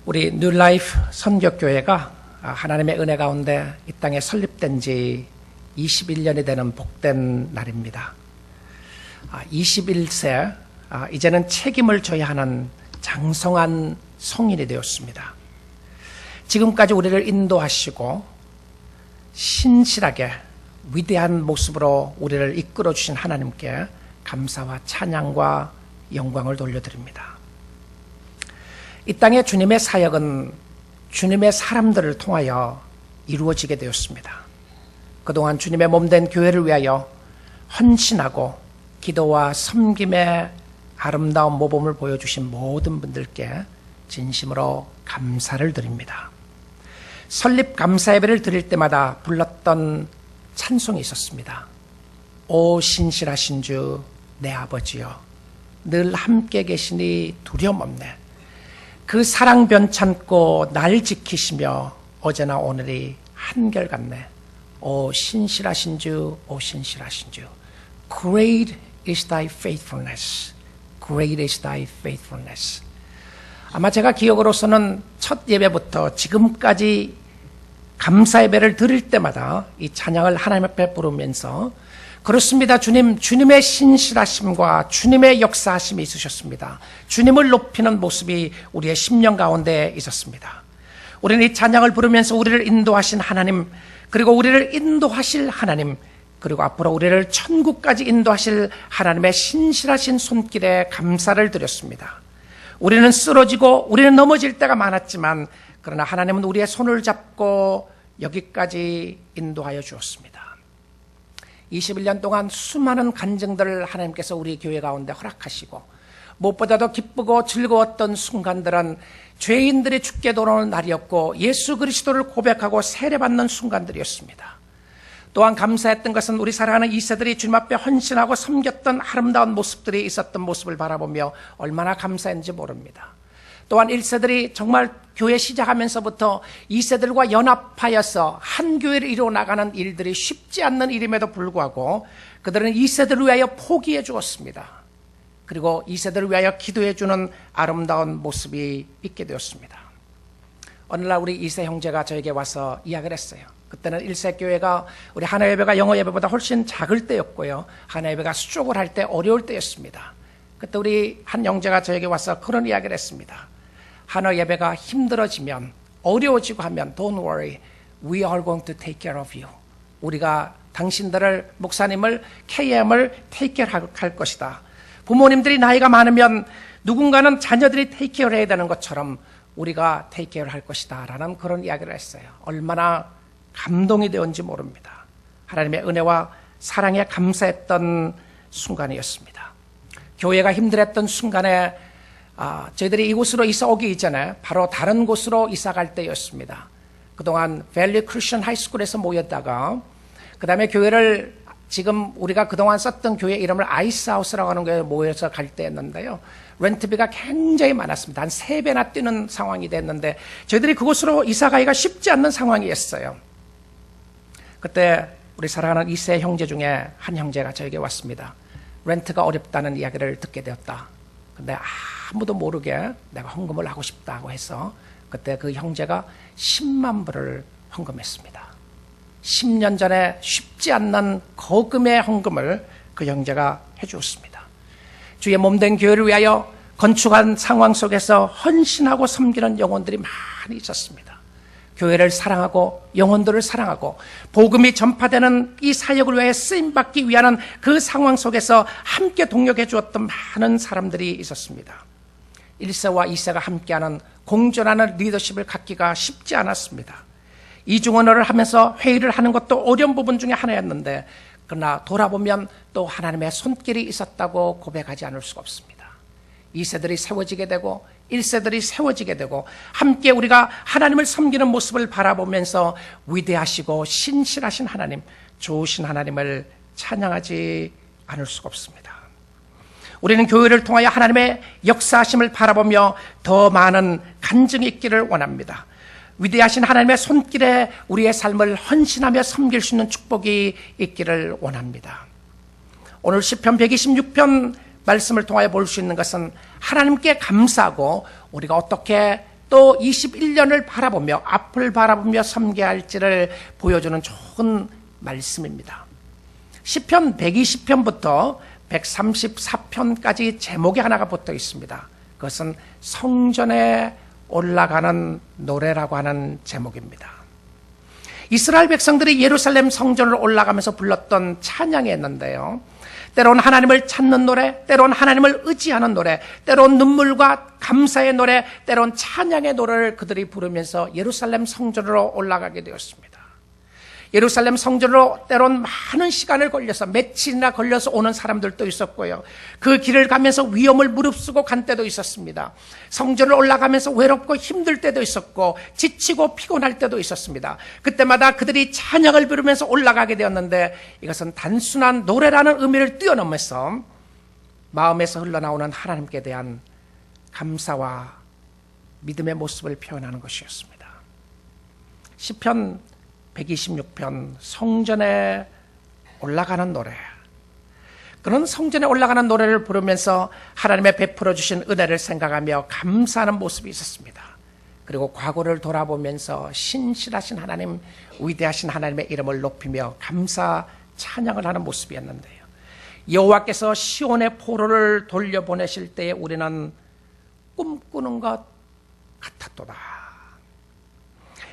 우리 뉴라이프 선교교회가 하나님의 은혜 가운데 이 땅에 설립된 지 21년이 되는 복된 날입니다. 21세, 이제는 책임을 져야 하는 장성한 성인이 되었습니다. 지금까지 우리를 인도하시고 신실하게 위대한 모습으로 우리를 이끌어 주신 하나님께 감사와 찬양과 영광을 돌려드립니다. 이 땅에 주님의 사역은 주님의 사람들을 통하여 이루어지게 되었습니다. 그동안 주님의 몸된 교회를 위하여 헌신하고 기도와 섬김의 아름다운 모범을 보여주신 모든 분들께 진심으로 감사를 드립니다. 설립 감사 예배를 드릴 때마다 불렀던 찬송이 있었습니다. 오 신실하신 주 내 아버지여, 늘 함께 계시니 두려움 없네. 그 사랑 변찮고 날 지키시며 어제나 오늘이 한결같네. 오 신실하신 주, 오 신실하신 주. Great is thy faithfulness. Great is thy faithfulness. 아마 제가 기억으로서는 첫 예배부터 지금까지 감사 예배를 드릴 때마다 이 찬양을 하나님 앞에 부르면서 그렇습니다. 주님, 주님의 신실하심과 주님의 역사하심이 있으셨습니다. 주님을 높이는 모습이 우리의 심령 가운데 있었습니다. 우리는 이 찬양을 부르면서 우리를 인도하신 하나님, 그리고 우리를 인도하실 하나님, 그리고 앞으로 우리를 천국까지 인도하실 하나님의 신실하신 손길에 감사를 드렸습니다. 우리는 쓰러지고 우리는 넘어질 때가 많았지만 그러나 하나님은 우리의 손을 잡고 여기까지 인도하여 주었습니다. 21년 동안 수많은 간증들을 하나님께서 우리 교회 가운데 허락하시고 무엇보다도 기쁘고 즐거웠던 순간들은 죄인들이 죽게 돌아오는 날이었고 예수 그리스도를 고백하고 세례받는 순간들이었습니다. 또한 감사했던 것은 우리 사랑하는 2세들이 주님 앞에 헌신하고 섬겼던 아름다운 모습들이 있었던 모습을 바라보며 얼마나 감사했는지 모릅니다. 또한 1세들이 정말 교회 시작하면서부터 2세들과 연합하여서 한 교회를 이루어 나가는 일들이 쉽지 않는 일임에도 불구하고 그들은 2세들을 위하여 포기해 주었습니다. 그리고 2세들을 위하여 기도해 주는 아름다운 모습이 있게 되었습니다. 어느 날 우리 2세 형제가 저에게 와서 이야기를 했어요. 그때는 1세 교회가 우리 하나 예배가 영어 예배보다 훨씬 작을 때였고요. 하나 예배가 수족을 할 때 어려울 때였습니다. 그때 우리 한 형제가 저에게 와서 그런 이야기를 했습니다. 하나 예배가 힘들어지면 어려워지고 하면 Don't worry, we are going to take care of you. 우리가 당신들을 목사님을 KM을 take care 할 것이다. 부모님들이 나이가 많으면 누군가는 자녀들이 take care 해야 되는 것처럼 우리가 take care 할 것이다 라는 그런 이야기를 했어요. 얼마나 감동이 되었는지 모릅니다. 하나님의 은혜와 사랑에 감사했던 순간이었습니다. 교회가 힘들었던 순간에 저희들이 이곳으로 이사 오기 이전에 바로 다른 곳으로 이사 갈 때였습니다. 그동안 밸리 크리스천 하이스쿨에서 모였다가 그 다음에 교회를 지금 우리가 그동안 썼던 교회 이름을 아이스하우스라고 하는 교회에 모여서 갈 때였는데요. 렌트비가 굉장히 많았습니다. 한 3배나 뛰는 상황이 됐는데 저희들이 그곳으로 이사 가기가 쉽지 않는 상황이었어요. 그때 우리 사랑하는 2세 형제 중에 한 형제가 저에게 왔습니다. 렌트가 어렵다는 이야기를 듣게 되었다. 근데 아무도 모르게 내가 헌금을 하고 싶다고 해서 그때 그 형제가 10만 불을 헌금했습니다. 10년 전에 쉽지 않는 거금의 헌금을 그 형제가 해주었습니다. 주의 몸된 교회를 위하여 건축한 상황 속에서 헌신하고 섬기는 영혼들이 많이 있었습니다. 교회를 사랑하고 영혼들을 사랑하고 복음이 전파되는 이 사역을 위해 쓰임받기 위한 그 상황 속에서 함께 동역해 주었던 많은 사람들이 있었습니다. 1세와 2세가 함께하는 공존하는 리더십을 갖기가 쉽지 않았습니다. 이중언어를 하면서 회의를 하는 것도 어려운 부분 중에 하나였는데 그러나 돌아보면 또 하나님의 손길이 있었다고 고백하지 않을 수가 없습니다. 2세들이 세워지게 되고 1세들이 세워지게 되고 함께 우리가 하나님을 섬기는 모습을 바라보면서 위대하시고 신실하신 하나님, 좋으신 하나님을 찬양하지 않을 수가 없습니다. 우리는 교회를 통하여 하나님의 역사하심을 바라보며 더 많은 간증이 있기를 원합니다. 위대하신 하나님의 손길에 우리의 삶을 헌신하며 섬길 수 있는 축복이 있기를 원합니다. 오늘 시편 126편 말씀을 통하여 볼 수 있는 것은 하나님께 감사하고 우리가 어떻게 또 21년을 바라보며 앞을 바라보며 섬겨야 할지를 보여주는 좋은 말씀입니다. 시편 120편부터 134편까지 제목이 하나가 붙어 있습니다. 그것은 성전에 올라가는 노래라고 하는 제목입니다. 이스라엘 백성들이 예루살렘 성전으로 올라가면서 불렀던 찬양이었는데요. 때론 하나님을 찾는 노래, 때론 하나님을 의지하는 노래, 때론 눈물과 감사의 노래, 때론 찬양의 노래를 그들이 부르면서 예루살렘 성전으로 올라가게 되었습니다. 예루살렘 성전으로 때론 많은 시간을 걸려서 며칠이나 걸려서 오는 사람들도 있었고요. 그 길을 가면서 위험을 무릅쓰고 간 때도 있었습니다. 성전을 올라가면서 외롭고 힘들 때도 있었고 지치고 피곤할 때도 있었습니다. 그때마다 그들이 찬양을 부르면서 올라가게 되었는데 이것은 단순한 노래라는 의미를 뛰어넘어서 마음에서 흘러나오는 하나님께 대한 감사와 믿음의 모습을 표현하는 것이었습니다. 시편 126편 성전에 올라가는 노래. 그런 성전에 올라가는 노래를 부르면서 하나님의 베풀어 주신 은혜를 생각하며 감사하는 모습이 있었습니다. 그리고 과거를 돌아보면서 신실하신 하나님, 위대하신 하나님의 이름을 높이며 감사 찬양을 하는 모습이었는데요. 여호와께서 시온의 포로를 돌려보내실 때에 우리는 꿈꾸는 것 같았도다.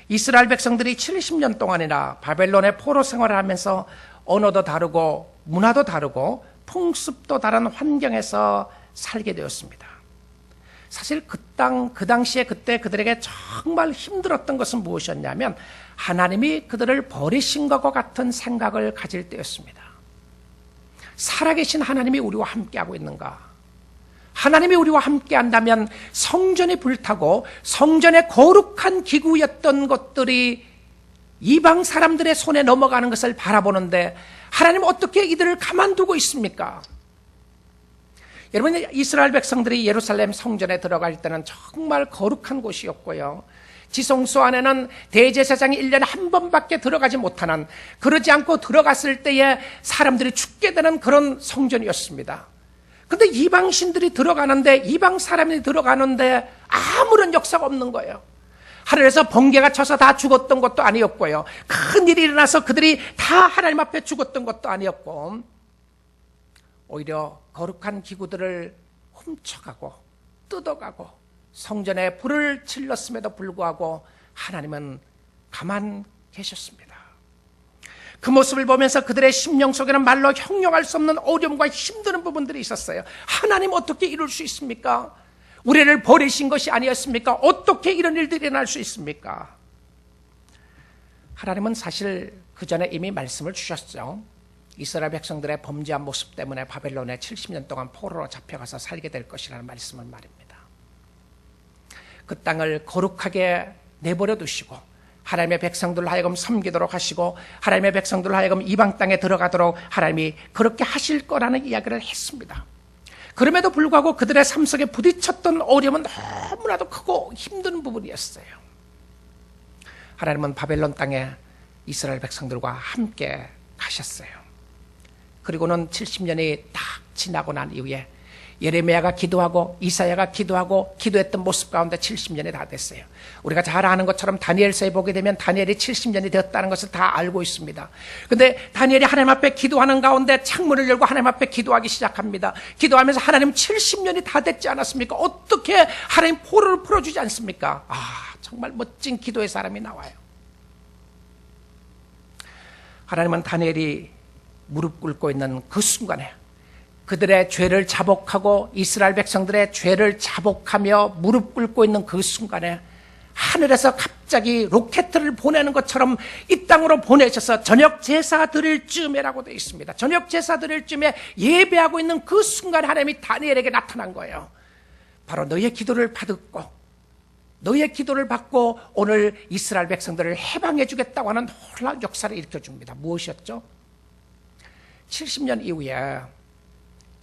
이스라엘 백성들이 70년 동안이나 바벨론의 포로 생활을 하면서 언어도 다르고 문화도 다르고 풍습도 다른 환경에서 살게 되었습니다. 사실 그 당시에 그때 그들에게 정말 힘들었던 것은 무엇이었냐면 하나님이 그들을 버리신 것과 같은 생각을 가질 때였습니다. 살아계신 하나님이 우리와 함께하고 있는가? 하나님이 우리와 함께 한다면 성전이 불타고 성전의 거룩한 기구였던 것들이 이방 사람들의 손에 넘어가는 것을 바라보는데 하나님 어떻게 이들을 가만두고 있습니까? 여러분, 이스라엘 백성들이 예루살렘 성전에 들어갈 때는 정말 거룩한 곳이었고요. 지성소 안에는 대제사장이 1년에 한 번밖에 들어가지 못하는, 그러지 않고 들어갔을 때에 사람들이 죽게 되는 그런 성전이었습니다. 근데 이방신들이 들어가는데, 이방 사람이 들어가는데 아무런 역사가 없는 거예요. 하늘에서 번개가 쳐서 다 죽었던 것도 아니었고요. 큰 일이 일어나서 그들이 다 하나님 앞에 죽었던 것도 아니었고, 오히려 거룩한 기구들을 훔쳐가고 뜯어가고 성전에 불을 질렀음에도 불구하고 하나님은 가만 계셨습니다. 그 모습을 보면서 그들의 심령 속에는 말로 형용할 수 없는 어려움과 힘드는 부분들이 있었어요. 하나님 어떻게 이럴 수 있습니까? 우리를 버리신 것이 아니었습니까? 어떻게 이런 일들이 일어날 수 있습니까? 하나님은 사실 그 전에 이미 말씀을 주셨죠. 이스라엘 백성들의 범죄한 모습 때문에 바벨론에 70년 동안 포로로 잡혀가서 살게 될 것이라는 말씀을 말입니다. 그 땅을 거룩하게 내버려 두시고 하나님의 백성들을 하여금 섬기도록 하시고 하나님의 백성들을 하여금 이방 땅에 들어가도록 하나님이 그렇게 하실 거라는 이야기를 했습니다. 그럼에도 불구하고 그들의 삶 속에 부딪혔던 어려움은 너무나도 크고 힘든 부분이었어요. 하나님은 바벨론 땅에 이스라엘 백성들과 함께 가셨어요. 그리고는 70년이 딱 지나고 난 이후에 예레미야가 기도하고 이사야가 기도하고 기도했던 모습 가운데 70년이 다 됐어요. 우리가 잘 아는 것처럼 다니엘서에 보게 되면 다니엘이 70년이 되었다는 것을 다 알고 있습니다. 그런데 다니엘이 하나님 앞에 기도하는 가운데 창문을 열고 하나님 앞에 기도하기 시작합니다. 기도하면서 하나님 70년이 다 됐지 않았습니까? 어떻게 하나님 포로를 풀어주지 않습니까? 정말 멋진 기도의 사람이 나와요. 하나님은 다니엘이 무릎 꿇고 있는 그 순간에 그들의 죄를 자복하고 이스라엘 백성들의 죄를 자복하며 무릎 꿇고 있는 그 순간에 하늘에서 갑자기 로켓을 보내는 것처럼 이 땅으로 보내셔서 저녁 제사 드릴 즈음에라고 되어 있습니다. 저녁 제사 드릴 즈음에 예배하고 있는 그 순간에 하나님이 다니엘에게 나타난 거예요. 바로 너의 기도를 받았고 너의 기도를 받고 오늘 이스라엘 백성들을 해방해 주겠다고 하는 놀라운 역사를 일으켜줍니다. 무엇이었죠? 70년 이후에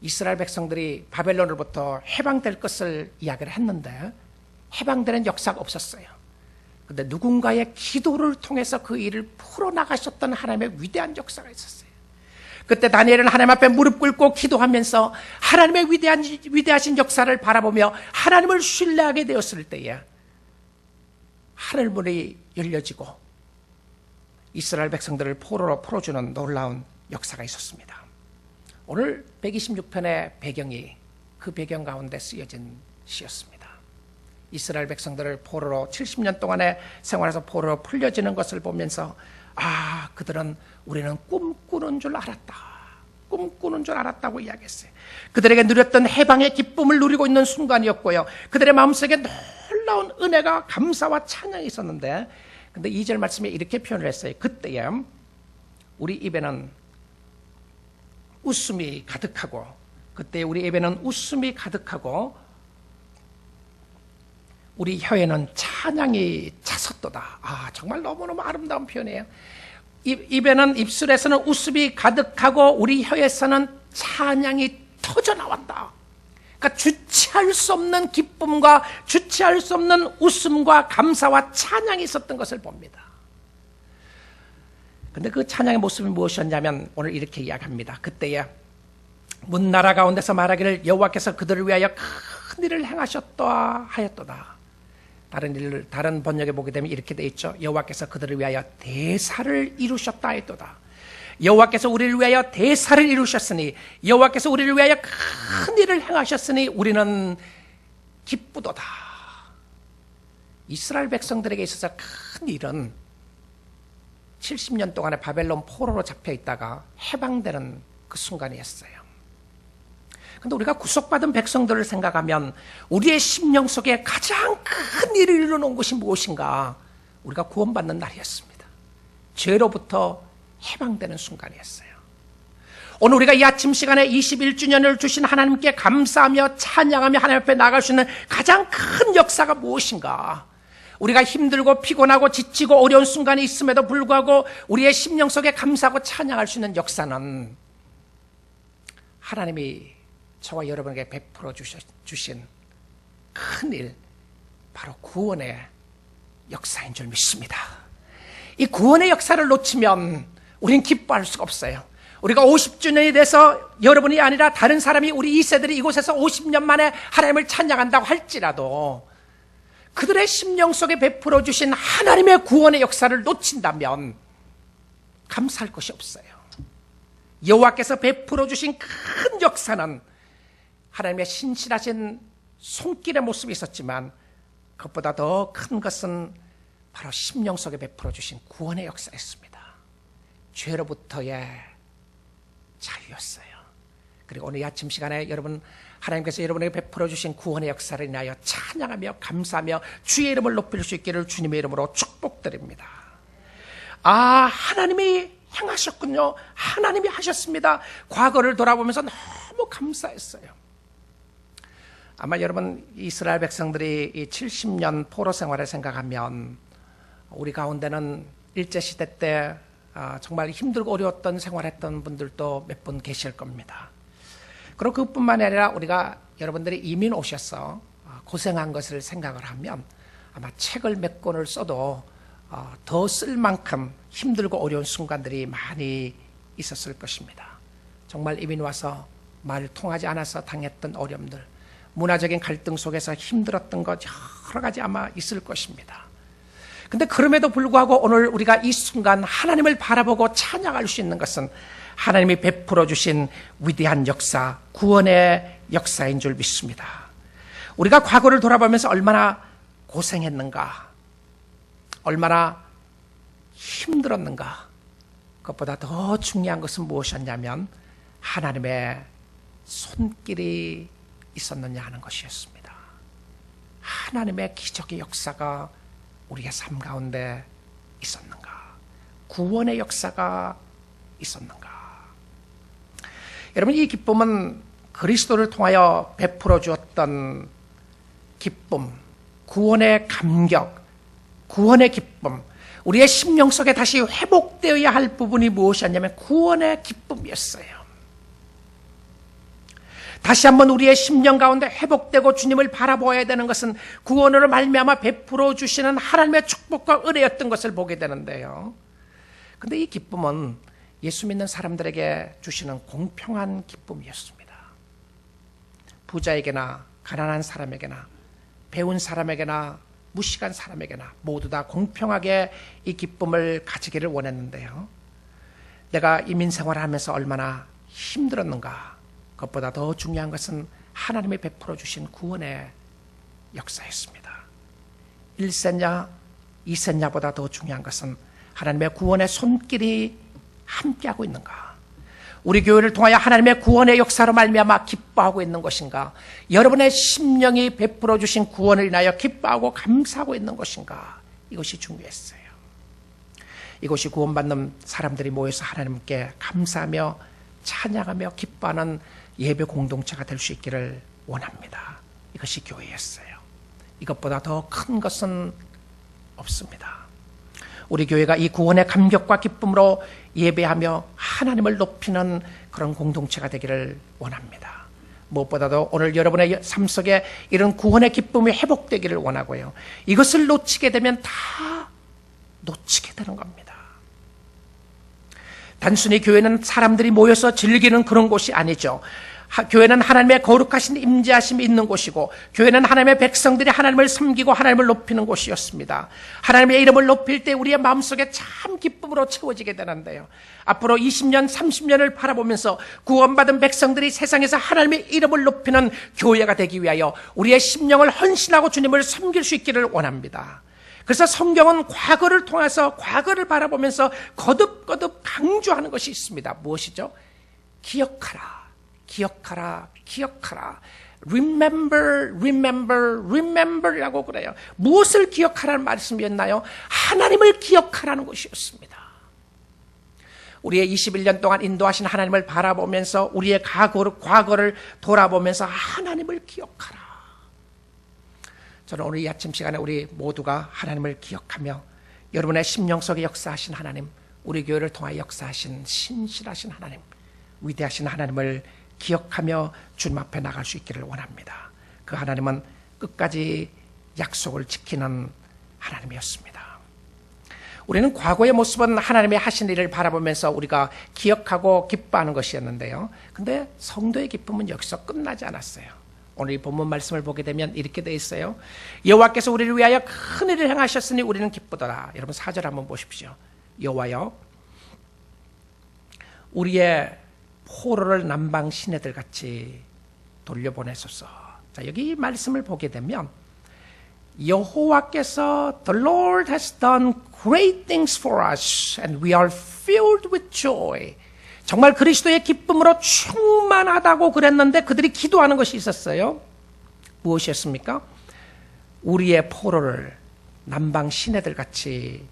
이스라엘 백성들이 바벨론으로부터 해방될 것을 이야기를 했는데 해방되는 역사가 없었어요. 그런데 누군가의 기도를 통해서 그 일을 풀어나가셨던 하나님의 위대한 역사가 있었어요. 그때 다니엘은 하나님 앞에 무릎 꿇고 기도하면서 하나님의 위대하신 역사를 바라보며 하나님을 신뢰하게 되었을 때에 하늘문이 열려지고 이스라엘 백성들을 포로로 풀어주는 놀라운 역사가 있었습니다. 오늘 126편의 배경이 그 배경 가운데 쓰여진 시였습니다. 이스라엘 백성들을 포로로 70년 동안의 생활에서 포로로 풀려지는 것을 보면서 그들은 우리는 꿈꾸는 줄 알았다. 꿈꾸는 줄 알았다고 이야기했어요. 그들에게 누렸던 해방의 기쁨을 누리고 있는 순간이었고요. 그들의 마음속에 놀라운 은혜가 감사와 찬양이 있었는데, 근데 2절 말씀에 이렇게 표현을 했어요. 그때에 우리 입에는 웃음이 가득하고, 그때 우리 입에는 웃음이 가득하고 우리 혀에는 찬양이 찼었도다. 정말 너무너무 아름다운 표현이에요. 입에는, 입술에서는 웃음이 가득하고 우리 혀에서는 찬양이 터져 나왔다. 그러니까 주체할 수 없는 기쁨과 주체할 수 없는 웃음과 감사와 찬양이 있었던 것을 봅니다. 근데 그 찬양의 모습이 무엇이었냐면 오늘 이렇게 이야기합니다. 그때에 문나라 가운데서 말하기를 여호와께서 그들을 위하여 큰 일을 행하셨다 하였도다. 다른 번역에 보게 되면 이렇게 돼 있죠. 여호와께서 그들을 위하여 대사를 이루셨다 했도다. 여호와께서 우리를 위하여 대사를 이루셨으니, 여호와께서 우리를 위하여 큰 일을 행하셨으니 우리는 기쁘도다. 이스라엘 백성들에게 있어서 큰 일은 70년 동안의 바벨론 포로로 잡혀 있다가 해방되는 그 순간이었어요. 근데 우리가 구속받은 백성들을 생각하면 우리의 심령 속에 가장 큰 일을 이루는 것이 무엇인가? 우리가 구원받는 날이었습니다. 죄로부터 해방되는 순간이었어요. 오늘 우리가 이 아침 시간에 21주년을 주신 하나님께 감사하며 찬양하며 하나님 앞에 나갈 수 있는 가장 큰 역사가 무엇인가? 우리가 힘들고 피곤하고 지치고 어려운 순간이 있음에도 불구하고 우리의 심령 속에 감사하고 찬양할 수 있는 역사는 하나님이 저와 여러분에게 베풀어 주신 큰 일, 바로 구원의 역사인 줄 믿습니다. 이 구원의 역사를 놓치면 우린 기뻐할 수가 없어요. 우리가 50주년이 돼서 여러분이 아니라 다른 사람이, 우리 2세들이 이곳에서 50년 만에 하나님을 찬양한다고 할지라도 그들의 심령 속에 베풀어 주신 하나님의 구원의 역사를 놓친다면 감사할 것이 없어요. 여호와께서 베풀어 주신 큰 역사는 하나님의 신실하신 손길의 모습이 있었지만 그것보다 더 큰 것은 바로 심령 속에 베풀어 주신 구원의 역사였습니다. 죄로부터의 자유였어요. 그리고 오늘 이 아침 시간에 여러분, 하나님께서 여러분에게 베풀어 주신 구원의 역사를 인하여 찬양하며 감사하며 주의 이름을 높일 수 있기를 주님의 이름으로 축복드립니다. 하나님이 행하셨군요. 하나님이 하셨습니다. 과거를 돌아보면서 너무 감사했어요. 아마 여러분, 이스라엘 백성들이 이 70년 포로 생활을 생각하면 우리 가운데는 일제시대 때 정말 힘들고 어려웠던 생활했던 분들도 몇 분 계실 겁니다. 그리고 그뿐만 아니라 우리가 여러분들이 이민 오셔서 고생한 것을 생각을 하면 아마 책을 몇 권을 써도 더 쓸 만큼 힘들고 어려운 순간들이 많이 있었을 것입니다. 정말 이민 와서 말 통하지 않아서 당했던 어려움들, 문화적인 갈등 속에서 힘들었던 것 여러 가지 아마 있을 것입니다. 근데 그럼에도 불구하고 오늘 우리가 이 순간 하나님을 바라보고 찬양할 수 있는 것은 하나님이 베풀어 주신 위대한 역사, 구원의 역사인 줄 믿습니다. 우리가 과거를 돌아보면서 얼마나 고생했는가, 얼마나 힘들었는가, 그것보다 더 중요한 것은 무엇이었냐면 하나님의 손길이 있었느냐 하는 것이었습니다. 하나님의 기적의 역사가 우리의 삶 가운데 있었는가? 구원의 역사가 있었는가? 여러분, 이 기쁨은 그리스도를 통하여 베풀어 주었던 기쁨, 구원의 감격, 구원의 기쁨, 우리의 심령 속에 다시 회복되어야 할 부분이 무엇이었냐면 구원의 기쁨이었어요. 다시 한번 우리의 심령 가운데 회복되고 주님을 바라보아야 되는 것은 구원으로 말미암아 베풀어 주시는 하나님의 축복과 은혜였던 것을 보게 되는데요. 그런데 이 기쁨은 예수 믿는 사람들에게 주시는 공평한 기쁨이었습니다. 부자에게나 가난한 사람에게나 배운 사람에게나 무식한 사람에게나 모두 다 공평하게 이 기쁨을 가지기를 원했는데요. 내가 이민생활을 하면서 얼마나 힘들었는가. 그것보다 더 중요한 것은 하나님이 베풀어 주신 구원의 역사였습니다. 1세냐 2세냐보다 더 중요한 것은 하나님의 구원의 손길이 함께하고 있는가. 우리 교회를 통하여 하나님의 구원의 역사로 말미암아 기뻐하고 있는 것인가. 여러분의 심령이 베풀어 주신 구원을 인하여 기뻐하고 감사하고 있는 것인가. 이것이 중요했어요. 이것이 구원받는 사람들이 모여서 하나님께 감사하며 찬양하며 기뻐하는 예배 공동체가 될 수 있기를 원합니다. 이것이 교회였어요. 이것보다 더 큰 것은 없습니다. 우리 교회가 이 구원의 감격과 기쁨으로 예배하며 하나님을 높이는 그런 공동체가 되기를 원합니다. 무엇보다도 오늘 여러분의 삶 속에 이런 구원의 기쁨이 회복되기를 원하고요. 이것을 놓치게 되면 다 놓치게 되는 겁니다. 단순히 교회는 사람들이 모여서 즐기는 그런 곳이 아니죠. 교회는 하나님의 거룩하신 임재하심이 있는 곳이고, 교회는 하나님의 백성들이 하나님을 섬기고 하나님을 높이는 곳이었습니다. 하나님의 이름을 높일 때 우리의 마음속에 참 기쁨으로 채워지게 되는데요. 앞으로 20년, 30년을 바라보면서 구원받은 백성들이 세상에서 하나님의 이름을 높이는 교회가 되기 위하여 우리의 심령을 헌신하고 주님을 섬길 수 있기를 원합니다. 그래서 성경은 과거를 통해서 과거를 바라보면서 거듭거듭 강조하는 것이 있습니다. 무엇이죠? 기억하라. 기억하라, 기억하라. Remember, remember, remember이라고 그래요. 무엇을 기억하라는 말씀이었나요? 하나님을 기억하라는 것이었습니다. 우리의 21년 동안 인도하신 하나님을 바라보면서 우리의 과거를 돌아보면서 하나님을 기억하라. 저는 오늘 이 아침 시간에 우리 모두가 하나님을 기억하며 여러분의 심령 속에 역사하신 하나님, 우리 교회를 통하여 역사하신 신실하신 하나님, 위대하신 하나님을 기억하며 주님 앞에 나갈 수 있기를 원합니다. 그 하나님은 끝까지 약속을 지키는 하나님이었습니다. 우리는 과거의 모습은 하나님의 하신 일을 바라보면서 우리가 기억하고 기뻐하는 것이었는데요. 근데 성도의 기쁨은 여기서 끝나지 않았어요. 오늘 이 본문 말씀을 보게 되면 이렇게 되어 있어요. 여호와께서 우리를 위하여 큰 일을 행하셨으니 우리는 기쁘더라. 여러분 4절 한번 보십시오. 여호와여 우리의 포로를 남방 시내들 같이 돌려보내소서. 자, 여기 말씀을 보게 되면 여호와께서 The Lord has done great things for us and we are filled with joy. 정말 그리스도의 기쁨으로 충만하다고 그랬는데 그들이 기도하는 것이 있었어요. 무엇이었습니까? 우리의 포로를 남방 시내들 같이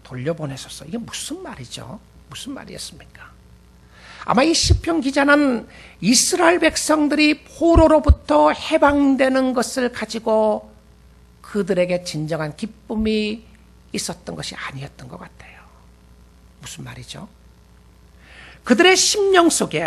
돌려보내소서. 이게 무슨 말이죠? 무슨 말이었습니까? 아마 이 시편 기자는 이스라엘 백성들이 포로로부터 해방되는 것을 가지고 그들에게 진정한 기쁨이 있었던 것이 아니었던 것 같아요. 무슨 말이죠? 그들의 심령 속에,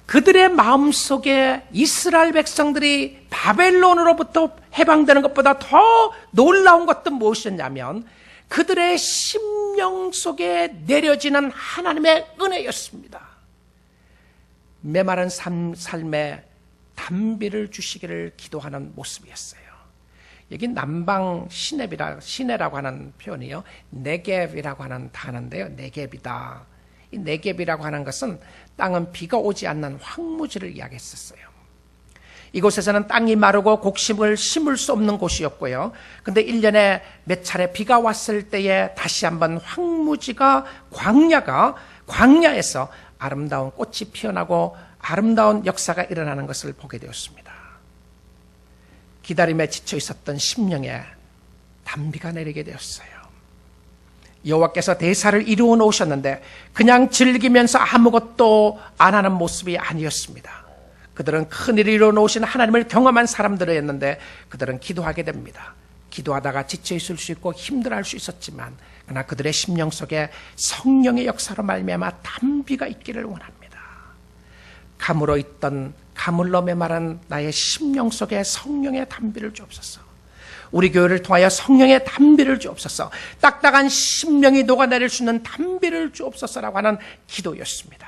그들의 마음 속에 이스라엘 백성들이 바벨론으로부터 해방되는 것보다 더 놀라운 것은 무엇이었냐면 그들의 심령 속에 내려지는 하나님의 은혜였습니다. 메마른 삶에 담비를 주시기를 기도하는 모습이었어요. 여기 남방 시내라고 하는 표현이요. 네겝이라고 하는 단어인데요. 네겝이다. 이 네겝이라고 하는 것은 땅은 비가 오지 않는 황무지를 이야기했었어요. 이곳에서는 땅이 마르고 곡식을 심을 수 없는 곳이었고요. 근데 1년에 몇 차례 비가 왔을 때에 다시 한번 황무지가 광야에서 아름다운 꽃이 피어나고 아름다운 역사가 일어나는 것을 보게 되었습니다. 기다림에 지쳐 있었던 심령에 단비가 내리게 되었어요. 여호와께서 대사를 이루어 놓으셨는데 그냥 즐기면서 아무것도 안 하는 모습이 아니었습니다. 그들은 큰일을 이루어 놓으신 하나님을 경험한 사람들이었는데 그들은 기도하게 됩니다. 기도하다가 지쳐 있을 수 있고 힘들어할 수 있었지만 그러나 그들의 심령 속에 성령의 역사로 말미암아 단비가 있기를 원합니다. 가물러 메마른 나의 심령 속에 성령의 단비를 주옵소서. 우리 교회를 통하여 성령의 단비를 주옵소서. 딱딱한 심령이 녹아내릴 수 있는 단비를 주옵소서라고 하는 기도였습니다.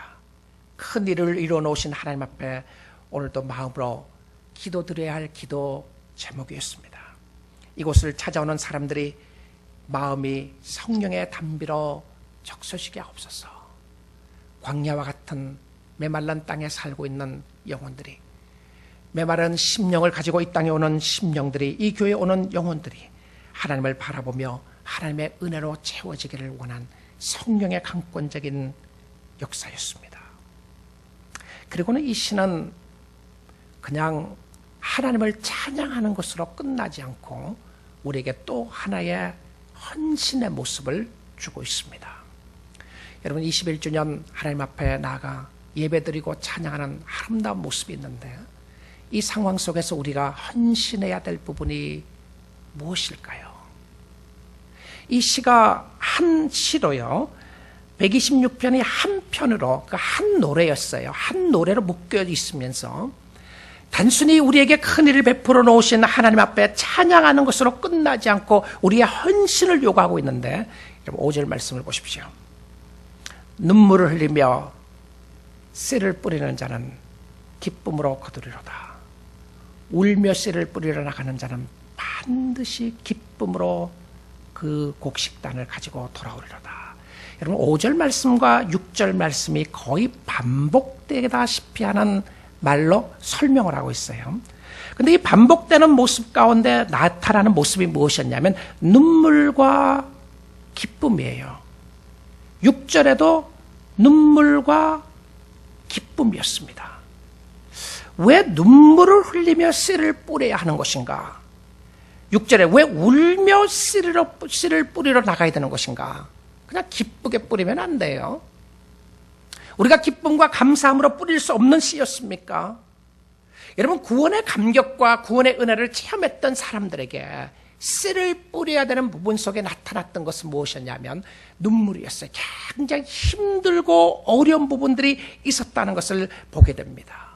큰 일을 이루어 놓으신 하나님 앞에 오늘도 마음으로 기도드려야 할 기도 제목이었습니다. 이곳을 찾아오는 사람들이 마음이 성령의 담비로 적셔지게 하옵소서. 광야와 같은 메말른 땅에 살고 있는 영혼들이, 메마른 심령을 가지고 이 땅에 오는 심령들이, 이 교회에 오는 영혼들이 하나님을 바라보며 하나님의 은혜로 채워지기를 원한 성령의 강권적인 역사였습니다. 그리고는 이 시는 그냥 하나님을 찬양하는 것으로 끝나지 않고 우리에게 또 하나의 헌신의 모습을 주고 있습니다. 여러분, 21주년 하나님 앞에 나아가 예배드리고 찬양하는 아름다운 모습이 있는데, 이 상황 속에서 우리가 헌신해야 될 부분이 무엇일까요? 이 시가 한 시로요, 126편이 한 편으로, 한 노래였어요. 한 노래로 묶여 있으면서 단순히 우리에게 큰 일을 베풀어 놓으신 하나님 앞에 찬양하는 것으로 끝나지 않고 우리의 헌신을 요구하고 있는데, 여러분 5절 말씀을 보십시오. 눈물을 흘리며 씨를 뿌리는 자는 기쁨으로 거두리로다. 울며 씨를 뿌리러 나가는 자는 반드시 기쁨으로 그 곡식단을 가지고 돌아오리로다. 여러분 5절 말씀과 6절 말씀이 거의 반복되다시피 하는 말로 설명을 하고 있어요. 그런데 이 반복되는 모습 가운데 나타나는 모습이 무엇이었냐면 눈물과 기쁨이에요. 6절에도 눈물과 기쁨이었습니다. 왜 눈물을 흘리며 씨를 뿌려야 하는 것인가? 6절에 왜 울며 씨를 뿌리러 나가야 되는 것인가? 그냥 기쁘게 뿌리면 안 돼요. 우리가 기쁨과 감사함으로 뿌릴 수 없는 씨였습니까? 여러분, 구원의 감격과 구원의 은혜를 체험했던 사람들에게 씨를 뿌려야 되는 부분 속에 나타났던 것은 무엇이었냐면 눈물이었어요. 굉장히 힘들고 어려운 부분들이 있었다는 것을 보게 됩니다.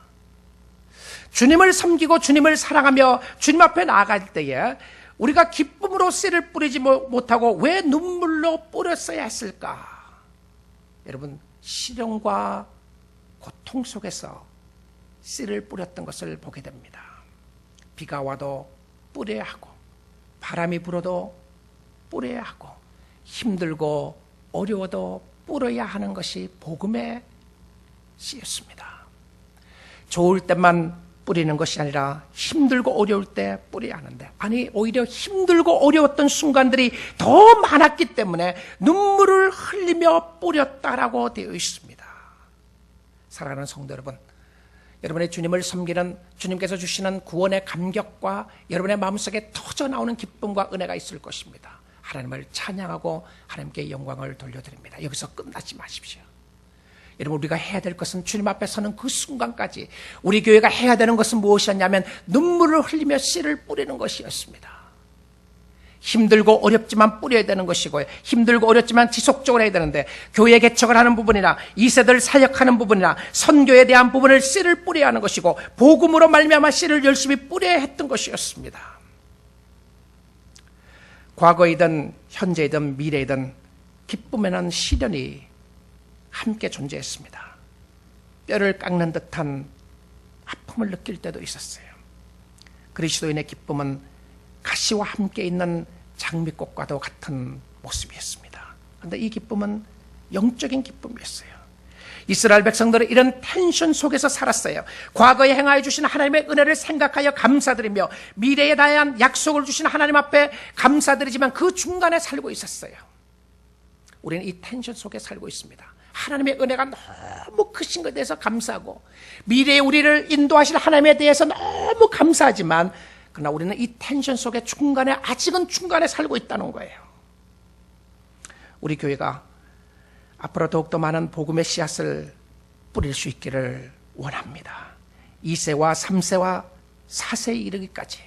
주님을 섬기고 주님을 사랑하며 주님 앞에 나아갈 때에 우리가 기쁨으로 씨를 뿌리지 못하고 왜 눈물로 뿌렸어야 했을까? 여러분, 시련과 고통 속에서 씨를 뿌렸던 것을 보게 됩니다. 비가 와도 뿌려야 하고, 바람이 불어도 뿌려야 하고, 힘들고 어려워도 뿌려야 하는 것이 복음의 씨였습니다. 좋을 때만 뿌리는 것이 아니라 힘들고 어려울 때 뿌려야 하는데, 아니 오히려 힘들고 어려웠던 순간들이 더 많았기 때문에 눈물을 흘리며 뿌렸다라고 되어 있습니다. 사랑하는 성도 여러분, 여러분의 주님을 섬기는 주님께서 주시는 구원의 감격과 여러분의 마음속에 터져나오는 기쁨과 은혜가 있을 것입니다. 하나님을 찬양하고 하나님께 영광을 돌려드립니다. 여기서 끝나지 마십시오. 여러분, 우리가 해야 될 것은 주님 앞에 서는 그 순간까지 우리 교회가 해야 되는 것은 무엇이었냐면 눈물을 흘리며 씨를 뿌리는 것이었습니다. 힘들고 어렵지만 뿌려야 되는 것이고요, 힘들고 어렵지만 지속적으로 해야 되는데, 교회 개척을 하는 부분이나 2세들 사역하는 부분이나 선교에 대한 부분을 씨를 뿌려야 하는 것이고, 복음으로 말미암아 씨를 열심히 뿌려야 했던 것이었습니다. 과거이든 현재이든 미래이든 기쁨에는 시련이 함께 존재했습니다. 뼈를 깎는 듯한 아픔을 느낄 때도 있었어요. 그리스도인의 기쁨은 가시와 함께 있는 장미꽃과도 같은 모습이었습니다. 그런데 이 기쁨은 영적인 기쁨이었어요. 이스라엘 백성들은 이런 텐션 속에서 살았어요. 과거에 행하여 주신 하나님의 은혜를 생각하여 감사드리며 미래에 대한 약속을 주신 하나님 앞에 감사드리지만 그 중간에 살고 있었어요. 우리는 이 텐션 속에 살고 있습니다. 하나님의 은혜가 너무 크신 것에 대해서 감사하고, 미래에 우리를 인도하실 하나님에 대해서 너무 감사하지만, 그러나 우리는 이 텐션 속에 아직은 중간에 살고 있다는 거예요. 우리 교회가 앞으로 더욱더 많은 복음의 씨앗을 뿌릴 수 있기를 원합니다. 2세와 3세와 4세에 이르기까지,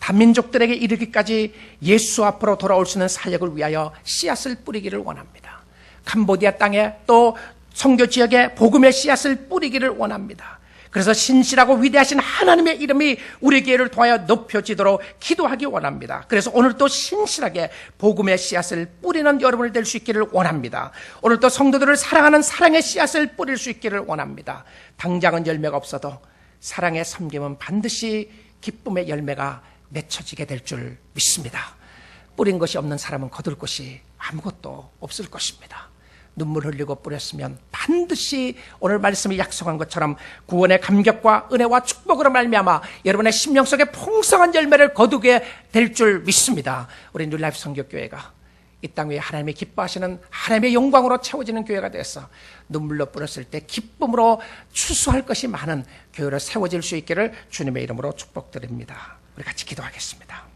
다민족들에게 이르기까지 예수 앞으로 돌아올 수 있는 사역을 위하여 씨앗을 뿌리기를 원합니다. 캄보디아 땅에 또 선교 지역에 복음의 씨앗을 뿌리기를 원합니다. 그래서 신실하고 위대하신 하나님의 이름이 우리 교회를 통하여 높여지도록 기도하기 원합니다. 그래서 오늘 또 신실하게 복음의 씨앗을 뿌리는 여러분이 될 수 있기를 원합니다. 오늘 또 성도들을 사랑하는 사랑의 씨앗을 뿌릴 수 있기를 원합니다. 당장은 열매가 없어도 사랑의 섬김은 반드시 기쁨의 열매가 맺혀지게 될 줄 믿습니다. 뿌린 것이 없는 사람은 거둘 것이 아무것도 없을 것입니다. 눈물 흘리고 뿌렸으면 반드시 오늘 말씀이 약속한 것처럼 구원의 감격과 은혜와 축복으로 말미암아 여러분의 심령 속에 풍성한 열매를 거두게 될 줄 믿습니다. 우리 뉴라이프 선교교회가 이 땅 위에 하나님이 기뻐하시는 하나님의 영광으로 채워지는 교회가 되어서 눈물로 뿌렸을 때 기쁨으로 추수할 것이 많은 교회로 세워질 수 있기를 주님의 이름으로 축복드립니다. 우리 같이 기도하겠습니다.